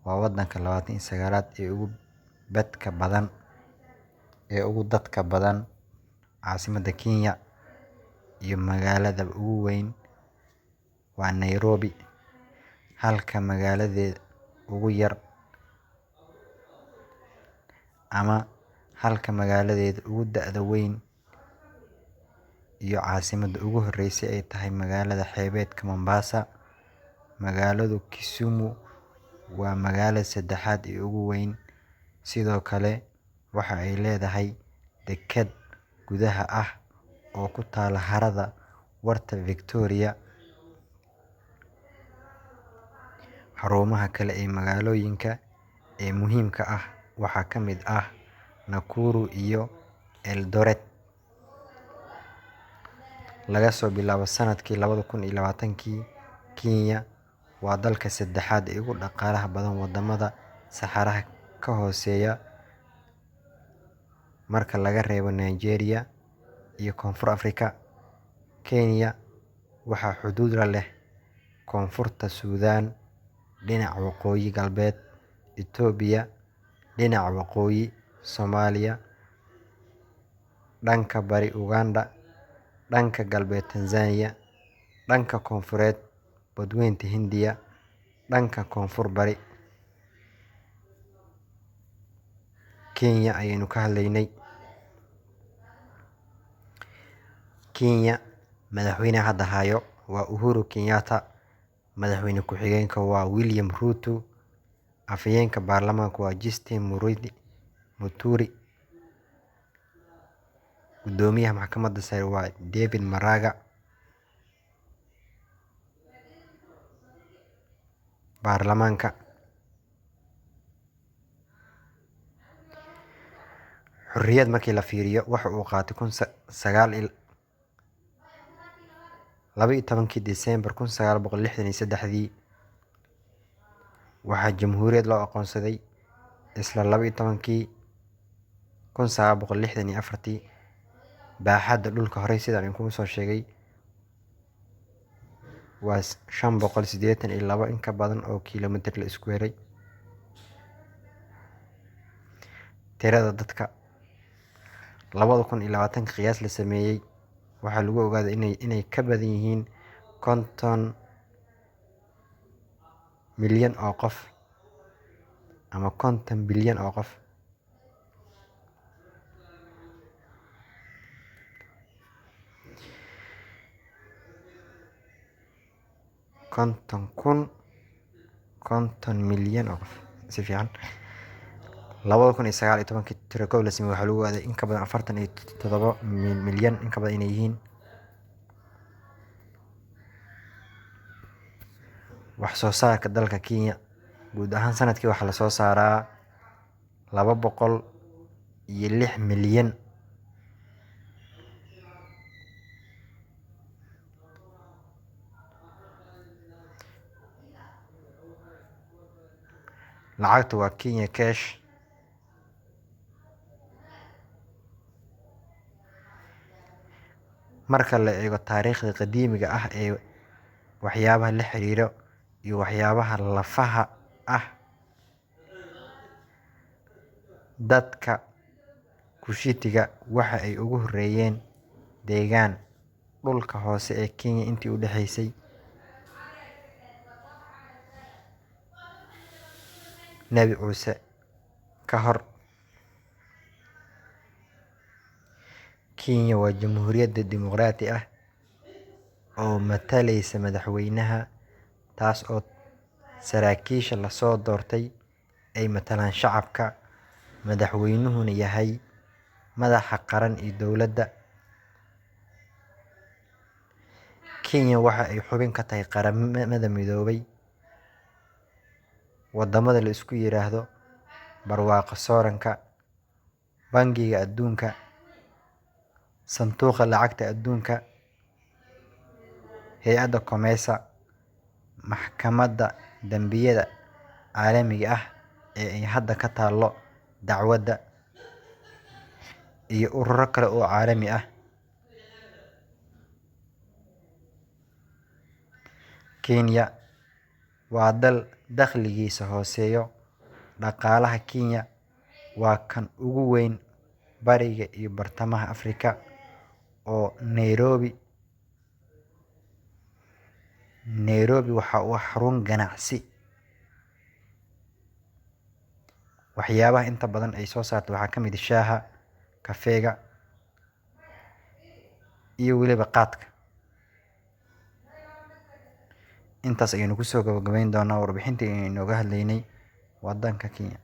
waa wadanka 29aad ee ugu dadka badan. Caasimadda Kenya iyo magaalada ugu weyn waa Nairobi, halka magaalada ugu yar ama magaaladeeda ugu da'da weyn iyo caasimadda ugu horreysay ay tahay magaalada xeebeedka Mombasa. Magaalada Kisumu waa magaalada saddexaad ee ugu weyn, sidoo kale waxa ay leedahay deked gudaha ah oo ku taalla harada warta Victoria. Xarumaha kale ee magaalooyinka ee muhiimka ah waxaa ka mid ah Nakuru iyo Eldoret. Laga soo bilaabo sanadkii 2020, Kenya waa dalka saddexaad ee ugu dhaqaalaha badan wadamada Saxaraha ka hooseeya marka laga reebo Nigeria iyo Koonfur Afrika. Kenya waxaa xuduud la leh Koonfurta Suudaan dhinaca waqooyi galbeed, Itoobiya dhinaca waqooyi, Soomaaliya dhanka bari, Uganda dhanka galbeed, Tanzania dhanka koonfureed, Badweynta Hindiya dhanka koonfur bari. Kenya ayaynu ka hadlaynay. Kenya madaxweynaha hadda hayo waa Uhuru Kenyatta, madaxweyne ku-xigeenka waa William Ruto, afhayeenka baarlamaanka waa Justin Muturi, gudoomiyaha maxkamadda sare waa David Maraga, baarlamaanka xorriyad markii la fiiriyo waxa uu qaatay 12 Diseembar 1963. waxaa jamhuuriyad loo aqoonsaday isla 1964. baaxadda dhulka horey sidaan idinkugu soo sheegay waa 582 in ka badan oo kiiloomitir la isku weeray. Tirada dadka 2020 qiyaas la sameeyay waxaa lagu ogaaday inay ka badan yihiin 50 milyan oo qof ama 50 bilyan oo qof. Si fiican 2019 tiro la sameeyay waxaa lagu ogaaday in ka badan 47 milyan in ka badan inay yihiin. wax soo saarka dalka Kenya guud ahaan sanadkii waxaa la soo saaraa 206 milyan. lacagta waa Kenya cash. marka la eego taariikhda qadiimiga ah ee waxyaabaha la xiriiro iyo waxyaabaha lafaha ah, dadka Kushitiga waxa ay ugu horreeyeen deegaan dhulka hoose ee Kenya intii u dhaxaysay Nebi Muuse ka hor. Kenya waa jamhuuriyad dimuqraadi ah oo matalaysa madaxweynaha, taas oo saraakiisha la soo doortay ay matalaan shacabka. Madaxweynuhuna yahay madaxa qaran ee dowladda. Kenya waxa ay xubin ka tahay Qaramada Midoobay, wadamada la isku yiraahdo Barwaaqo Sooranka, Bangiga Adduunka, Sanduuqa Lacagta Adduunka, Hay'adda COMESA, Maxkamadda Dambiyada Caalamiga ah ee ay hadda ka taalo dacwadda, iyo ururo kale oo caalami ah. Kenya waa dal dakhligiisa hooseeyo. Dhaqaalaha Kenya waa kan ugu weyn Bariga iyo Bartamaha Afrika, oo Nairobi waa xarun ganacsi. Waxyaabaha inta badan ay soo saarto waxaa ka mid ah shaaha, kafeega, iyo weliba qaadka. Intaas ayaynu kusoo gabagabayn doonaa warbixintii aynu inooga hadlaynay waddanka Kenya.